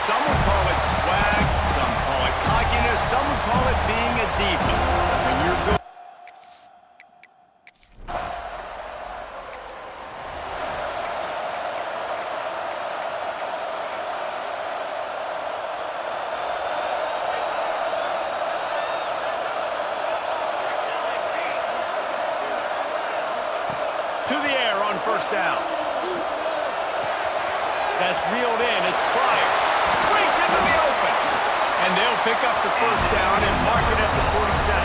Some would call it swag, some call it cockiness, some would call it being a diva. When you're good. To the air on first down. That's reeled in. It's Pryor. Brings into the open. And they'll pick up the first down and mark it at the 47.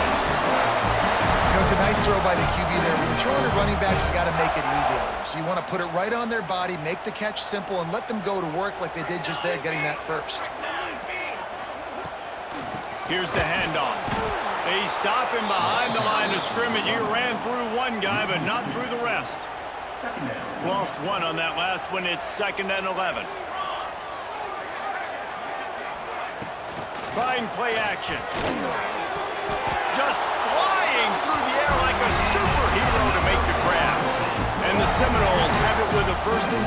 You know, it's a nice throw by the QB there. When you're throwing to running backs, you got to make it easy on them. So you want to put it right on their body, make the catch simple, and let them go to work like they did just there, getting that first. Here's the handoff. They stop him behind the line of scrimmage. He ran through one guy, but not through the rest. Lost one on that last one. It's 2nd and 11. Trying play action. Just flying through the air like a superhero to make the grab. And the Seminoles have it with a 1st and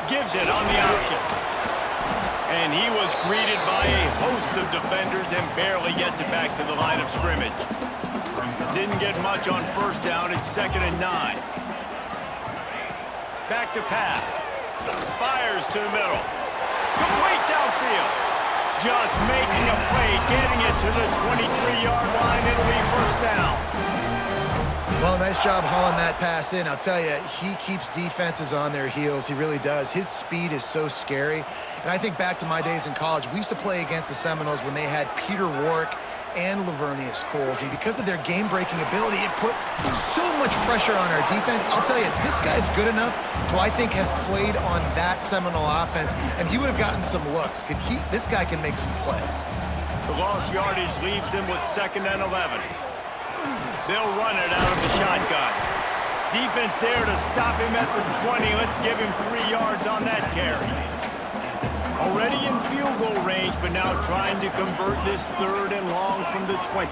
10. Gives it on the option. And he was greeted by a host of defenders and barely gets it back to the line of scrimmage. Didn't get much on first down. It's 2nd and 9. Back to pass. Fires to the middle. Complete downfield. Just making a play, getting it to the 23-yard line. It'll be first down. Well, nice job hauling that pass in. I'll tell you, he keeps defenses on their heels. He really does. His speed is so scary. And I think back to my days in college. We used to play against the Seminoles when they had Peter Warrick and Lavernius Coles. And because of their game-breaking ability, it put so much pressure on our defense. I'll tell you, this guy's good enough to, I think, have played on that Seminole offense, and he would have gotten some looks. This guy can make some plays. The lost yardage leaves him with 2nd and 11. They'll run it out of the shotgun. Defense there to stop him at the 20. Let's give him 3 yards on that carry. Already in field goal range, but now trying to convert this 3rd and long from the 20.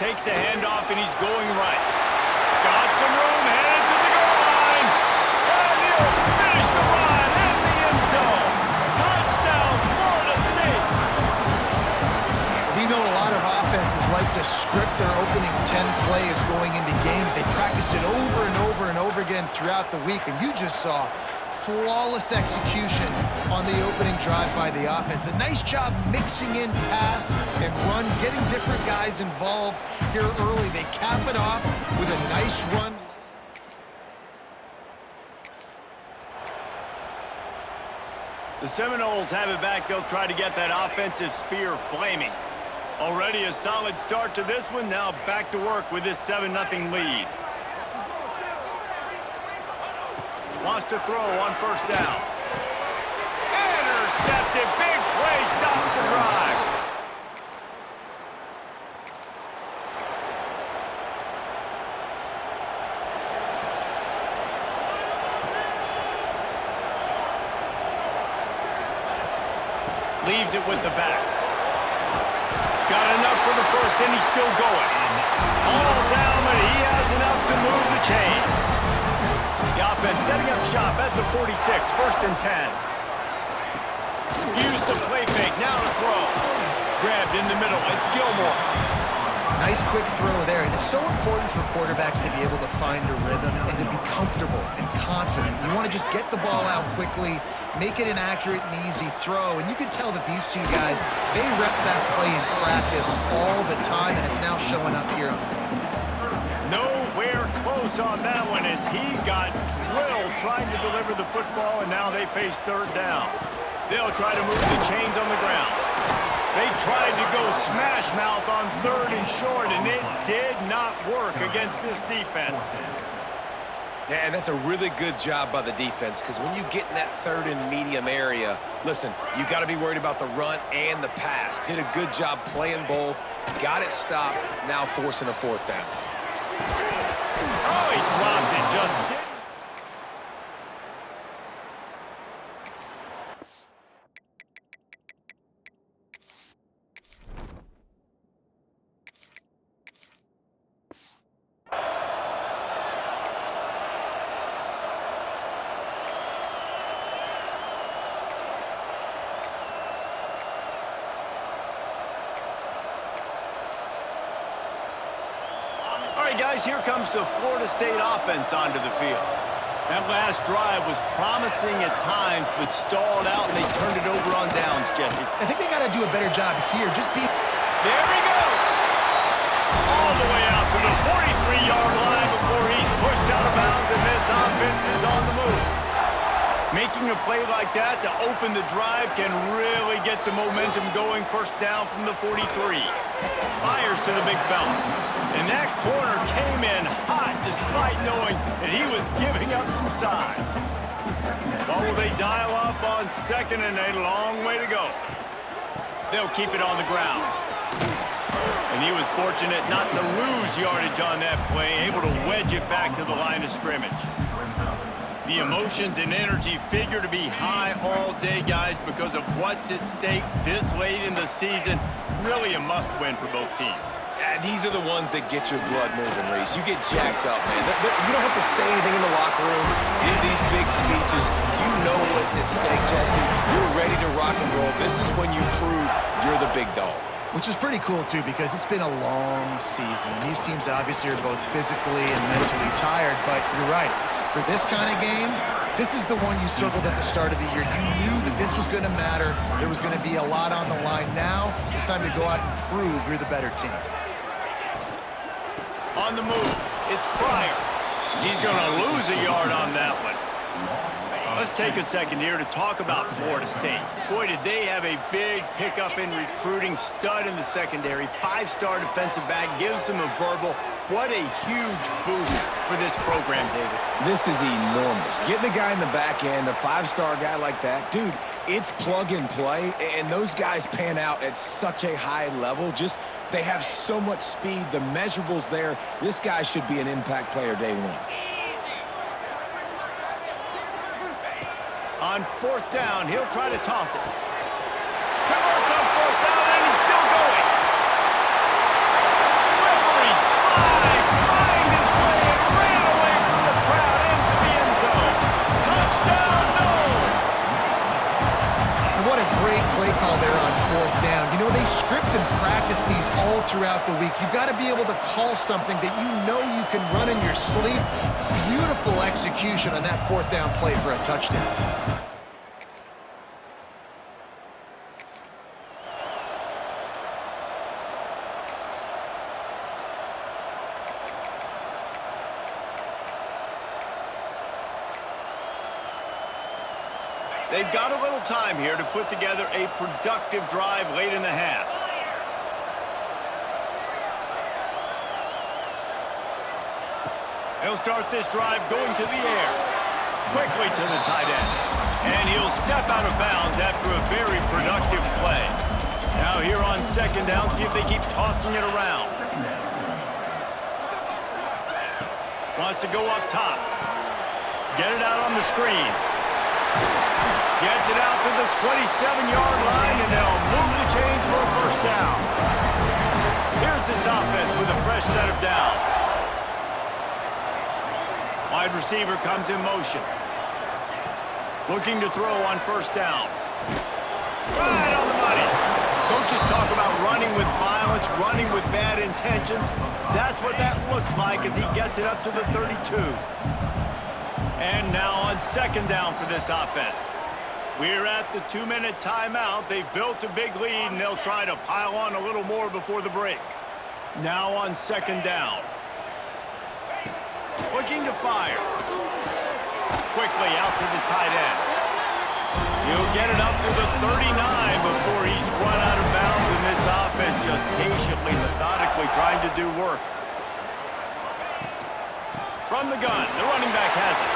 Takes the handoff, and he's going right. Got some room, headed to the goal line. And he'll finish the run in the end zone. Touchdown, Florida State. We know a lot of offenses like to script their opening 10 plays going into games. They practice it over and over and over again throughout the week, and you just saw flawless execution on the opening drive by the offense. A nice job mixing in pass and run, getting different guys involved here early. They cap it off with a nice run. The Seminoles have it back. They'll try to get that offensive spear flaming. Already a solid start to this one. Now back to work with this 7-0 lead. Wants to throw on first down. Intercepted. Big play. Stops the drive. Leaves it with the back. Got enough for the first, and he's still going. All down, but he has enough to move the chains. The offense setting up shop at the 46, 1st and 10. Use the play fake, now to throw. Grabbed in the middle, it's Gilmore. Nice quick throw there, and it's so important for quarterbacks to be able to find a rhythm and to be comfortable and confident. You want to just get the ball out quickly, make it an accurate and easy throw, and you can tell that these two guys, they rep that play in practice all the time, and it's now showing up here on the field. Nowhere close on that one as he got drilled trying to deliver the football, and now they face 3rd down. They'll try to move the chains on the ground. They tried to go smash mouth on 3rd and short, and it did not work against this defense. Yeah, and that's a really good job by the defense, because when you get in that 3rd and medium area, listen, you got to be worried about the run and the pass. Did a good job playing both, got it stopped, now forcing a 4th down. Oh, he dropped it, just didn't. right, guys, here comes the Florida State offense onto the field. That last drive was promising at times, but stalled out, and they turned it over on downs, Jesse. I think they got to do a better job here. Just be... There he goes! All the way out to the 43-yard line before he's pushed out of bounds, and this offense is on the move. Making a play like that to open the drive can really get the momentum going. First down from the 43. Fires to the big fella. And that corner came in hot despite knowing that he was giving up some size. What will they dial up on second and a long way to go? They'll keep it on the ground. And he was fortunate not to lose yardage on that play, able to wedge it back to the line of scrimmage. The emotions and energy figure to be high all day, guys, because of what's at stake this late in the season. Really a must-win for both teams. These are the ones that get your blood moving, Reese. You get jacked up, man. You don't have to say anything in the locker room, give these big speeches. You know what's at stake, Jesse. You're ready to rock and roll. This is when you prove you're the big dog. Which is pretty cool, too, because it's been a long season. And these teams obviously are both physically and mentally tired, but you're right. For this kind of game, this is the one you circled at the start of the year. You knew that this was going to matter. There was going to be a lot on the line. Now, it's time to go out and prove you're the better team. On the move, it's Pryor. He's going to lose a yard on that one. Let's take a second here to talk about Florida State. Boy, did they have a big pickup in recruiting. Stud in the secondary. 5-star defensive back. Gives them a verbal. What a huge boost for this program, David. This is enormous. Getting a guy in the back end, a 5-star guy like that, dude, it's plug and play, and those guys pan out at such a high level. Just, they have so much speed. The measurables there. This guy should be an impact player day one. On fourth down, he'll try to toss it. Converts on fourth down, and he's still going. Slippery slide, find his way, and ran away from the crowd into the end zone. Touchdown, Noles! And what a great play call there on fourth down. You know, they script and practice these all throughout the week. You've got to be able to call something that you know you can run in your sleep. Beautiful execution on that fourth down play for a touchdown. They've got a little time here to put together a productive drive late in the half. He'll start this drive going to the air. Quickly to the tight end. And he'll step out of bounds after a very productive play. Now here on second down, see if they keep tossing it around. Wants to go up top. Get it out on the screen. Gets it out to the 27-yard line, and they'll move the chains for a first down. Here's this offense with a fresh set of downs. Wide receiver comes in motion. Looking to throw on first down. Right on the money. Coaches talk about running with violence, running with bad intentions. That's what that looks like as he gets it up to the 32. And now on second down for this offense. We're at the 2-minute timeout. They've built a big lead, and they'll try to pile on a little more before the break. Now on second down. Looking to fire. Quickly out to the tight end. He'll get it up to the 39 before he's run out of bounds, and this offense just patiently, methodically trying to do work. From the gun, the running back has it.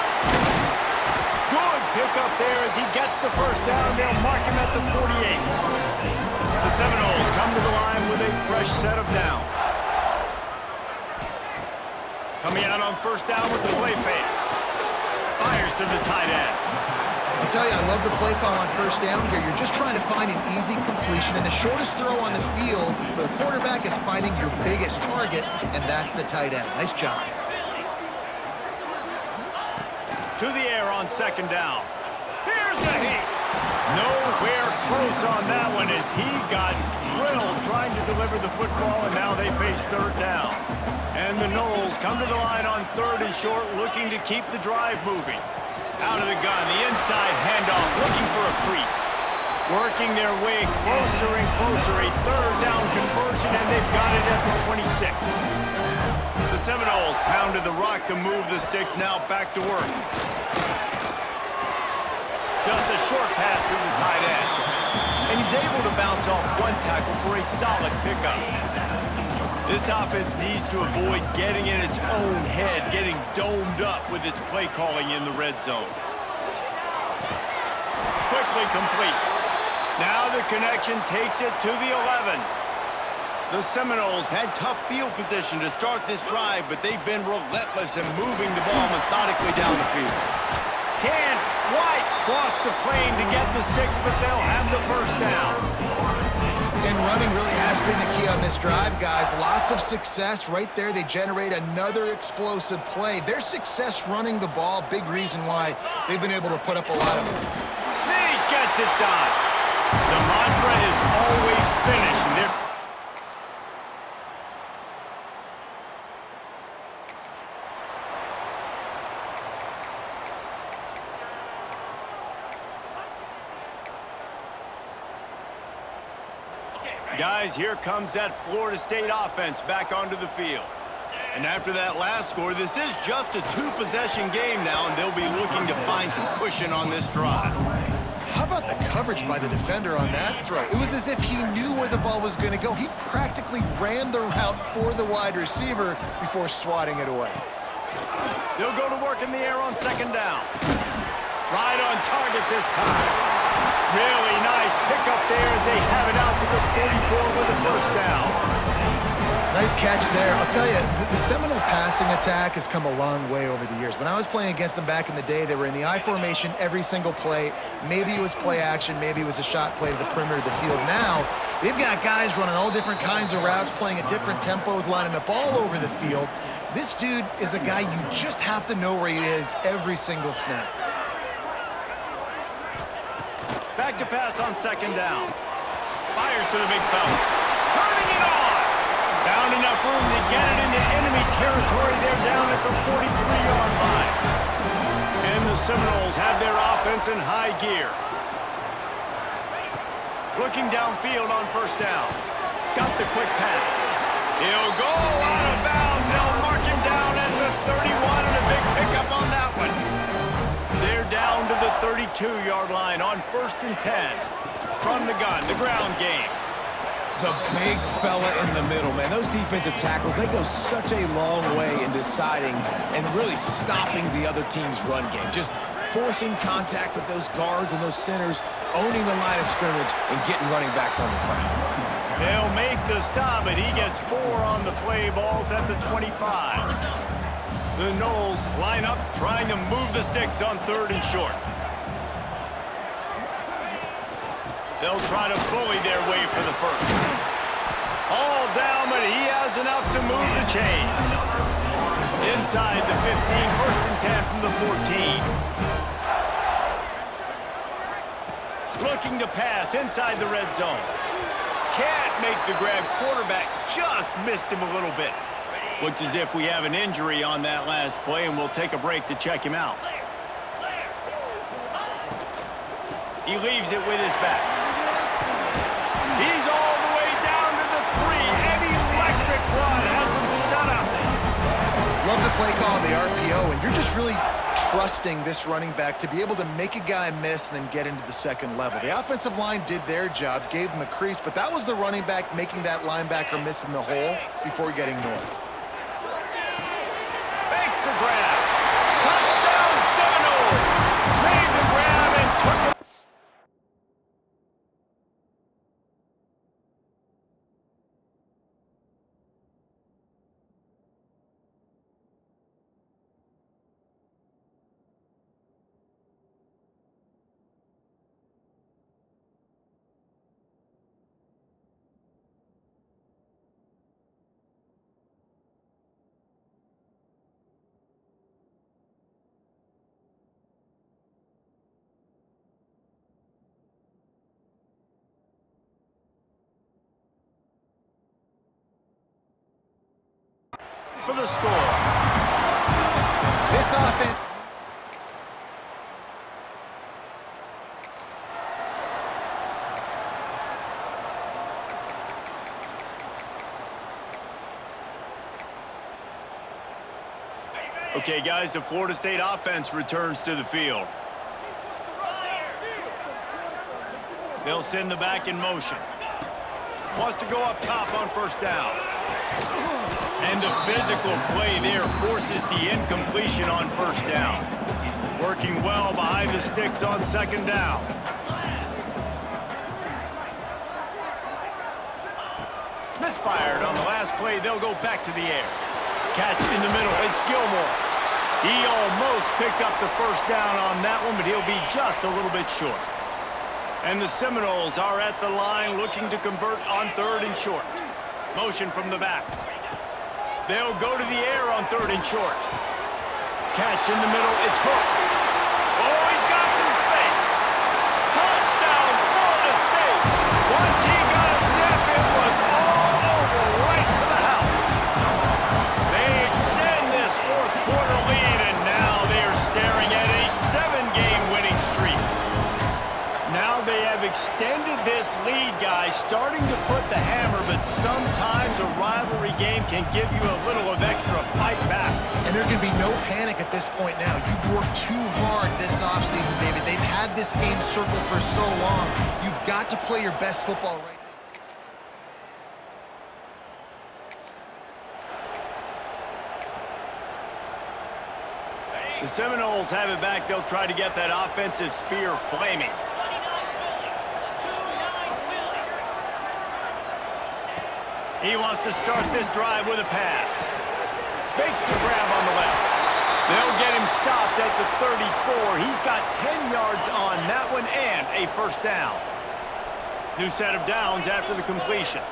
Good pickup there as he gets the first down. They'll mark him at the 48. The Seminoles come to the line with a fresh set of downs. Coming out on first down with the play fake. Fires to the tight end. I'll tell you, I love the play call on first down here. You're just trying to find an easy completion, and the shortest throw on the field for the quarterback is finding your biggest target, and that's the tight end. Nice job. To the air on second down. Here's a hit. Nowhere close on that one as he got drilled trying to deliver the football, and now they face third down. And the Knowles come to the line on 3rd and short, looking to keep the drive moving. Out of the gun, the inside handoff, looking for a crease. Working their way closer and closer, a 3rd down conversion, and they've got it at the 26. The Seminoles pounded the rock to move the sticks, now back to work. Just a short pass to the tight end. And he's able to bounce off one tackle for a solid pickup. This offense needs to avoid getting in its own head, getting domed up with its play calling in the red zone. Quickly complete. Now the connection takes it to the 11. The Seminoles had tough field position to start this drive, but they've been relentless in moving the ball methodically down the field. Can White cross the plane to get the 6, but they'll have the 1st down. And running really has been the key on this drive, guys. Lots of success right there. They generate another explosive play. Their success running the ball, big reason why they've been able to put up a lot of them. Sneak gets it done. The mantra is always finish. And they're guys, here comes that Florida State offense back onto the field. And after that last score, this is just a 2-possession game now, and they'll be looking to find some cushion on this drive. How about the coverage by the defender on that throw? It was as if he knew where the ball was going to go. He practically ran the route for the wide receiver before swatting it away. They'll go to work in the air on 2nd down. Right on target this time. Really nice pickup there as they have it out to the 44 with the 1st down. Nice catch there. I'll tell you, the Seminole passing attack has come a long way over the years. When I was playing against them back in the day, they were in the I formation every single play. Maybe it was play action, maybe it was a shot play to the perimeter of the field. Now, they've got guys running all different kinds of routes, playing at different tempos, lining up all over the field. This dude is a guy you just have to know where he is every single snap. Back to pass on 2nd down. Fires to the big fella. Turning it on. Found enough room to get it into enemy territory. They're down at the 43-yard line. And the Seminoles have their offense in high gear. Looking downfield on 1st down. Got the quick pass. He'll go out of bounds. They'll mark him down at the 31 and a big pickup on that one. They're down to the 32-yard line on 1st and 10. From the gun, the ground game. The big fella in the middle, man. Those defensive tackles, they go such a long way in deciding and really stopping the other team's run game. Just forcing contact with those guards and those centers, owning the line of scrimmage, and getting running backs on the ground. They'll make the stop, and he gets 4 on the play. Balls at the 25. The Knowles line up, trying to move the sticks on 3rd and short. They'll try to bully their way for the 1st. All down, but he has enough to move the chains. Inside the 15, 1st and 10 from the 14. Looking to pass inside the red zone. Can't make the grab. Quarterback just missed him a little bit. Looks as if we have an injury on that last play, and we'll take a break to check him out. He leaves it with his back. He's all the way down to the 3. An electric run has him set up. Love the play call on the RPO, and you're just really trusting this running back to be able to make a guy miss and then get into the 2nd level. The offensive line did their job, gave him a crease, but that was the running back making that linebacker miss in the hole before getting north. Makes the grab. Touchdown Seminoles. Made the grab and took it. for the score. This offense... Okay, guys, the Florida State offense returns to the field. They'll send the back in motion. Wants to go up top on first down. And the physical play there forces the incompletion on first down. Working well behind the sticks on second down. Misfired on the last play. They'll go back to the air. Catch in the middle. It's Gilmore. He almost picked up the first down on that one, but he'll be just a little bit short. And the Seminoles are at the line looking to convert on third and short. Motion from the back. They'll go to the air on third and short. Catch in the middle. It's Hooks. Oh, he's got some space. Touchdown, Florida State. Once he got a step, it was all over right to the house. They extend this fourth quarter lead, and now they are staring at a 7-game winning streak. Now they have extended this lead, guys, starting to put the hammer, but sometimes a rivalry game can give you a little of extra fight back. And there can be no panic at this point now. You've worked too hard this offseason, David. They've had this game circled for so long. You've got to play your best football right now. The Seminoles have it back. They'll try to get that offensive spear flaming. He wants to start this drive with a pass. Makes the grab on the left. They'll get him stopped at the 34. He's got 10 yards on that one and a first down. New set of downs after the completion.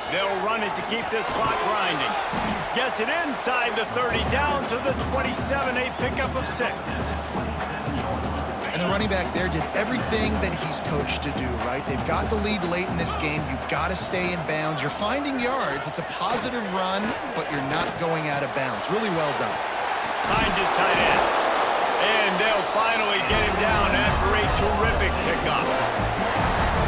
They'll run it to keep this clock grinding. Gets it inside the 30, down to the 27, a pickup of 6. And the running back there did everything that he's coached to do, right? They've got the lead late in this game. You've got to stay in bounds. You're finding yards. It's a positive run, but you're not going out of bounds. Really well done. Hines is tight end. And they'll finally get him down after a terrific pickup.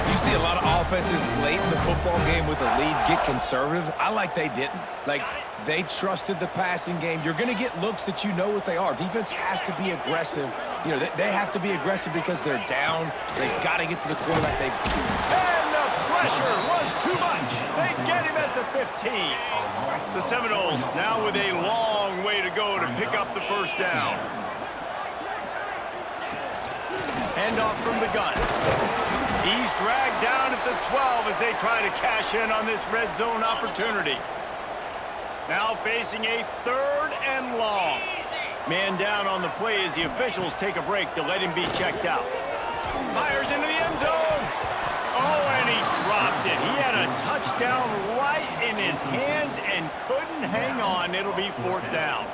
You see a lot of offenses late in the football game with a lead get conservative. I like they didn't. Like, they trusted the passing game. You're going to get looks that you know what they are. Defense has to be aggressive. You know, they have to be aggressive because they're down. They've got to get to the quarterback. And the pressure was too much. They get him at the 15. The Seminoles now with a long way to go to pick up the first down. Handoff from the gun. He's dragged down at the 12 as they try to cash in on this red zone opportunity. Now facing a third and long. Man down on the play as the officials take a break to let him be checked out. Fires into the end zone. Oh, and he dropped it. He had a touchdown right in his hands and couldn't hang on. It'll be fourth down.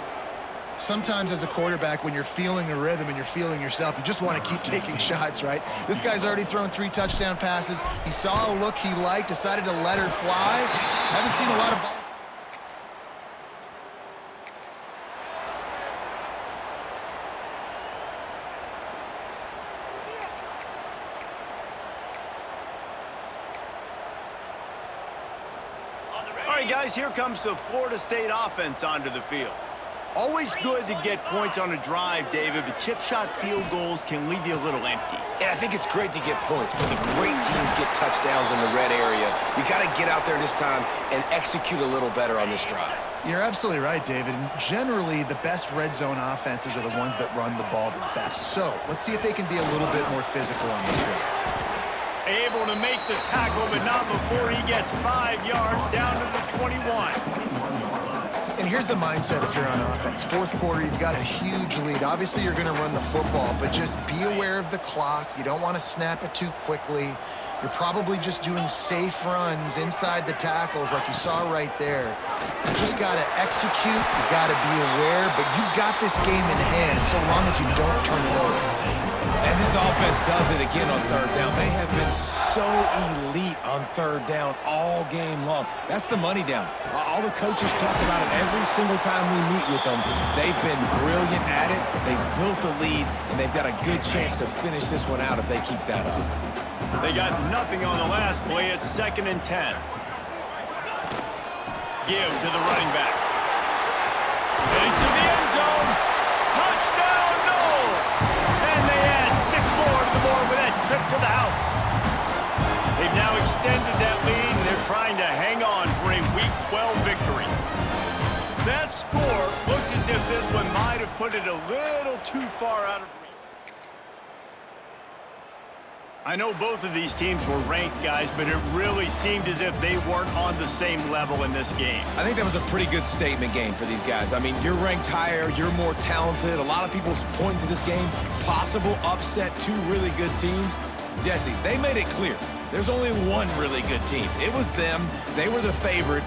Sometimes as a quarterback, when you're feeling a rhythm and you're feeling yourself, you just want to keep taking shots, right? This guy's already thrown 3 touchdown passes. He saw a look he liked, decided to let her fly. Haven't seen a lot of balls. All right, guys, here comes the Florida State offense onto the field. Always good to get points on a drive, David, but chip shot field goals can leave you a little empty. And I think it's great to get points, but the great teams get touchdowns in the red area. You got to get out there this time and execute a little better on this drive. You're absolutely right, David. And generally, the best red zone offenses are the ones that run the ball the best. So let's see if they can be a little bit more physical on this drive. Able to make the tackle, but not before he gets 5 yards down to the 21. And here's the mindset if you're on offense. Fourth quarter, you've got a huge lead. Obviously, you're going to run the football, but just be aware of the clock. You don't want to snap it too quickly. You're probably just doing safe runs inside the tackles like you saw right there. You just got to execute. You got to be aware, but you've got this game in hand so long as you don't turn it over. And this offense does it again on third down. They have been so elite on third down all game long. That's the money down. All the coaches talk about it every single time we meet with them. They've been brilliant at it. They've built the lead, and they've got a good chance to finish this one out if they keep that up. They got nothing on the last play. It's 2nd and 10. Give to the running back. Into the end zone. Touchdown, Knowles! And they add 6 more to the board with that trip to the house. They've now extended that lead, and they're trying to hang on for a Week 12 victory. That score looks as if this one might have put it a little too far out of reach. I know both of these teams were ranked, guys, but it really seemed as if they weren't on the same level in this game. I think that was a pretty good statement game for these guys. I mean, you're ranked higher, you're more talented. A lot of people point to this game, possible upset, 2 really good teams. Jesse, they made it clear. There's only one really good team. It was them. They were the favorite.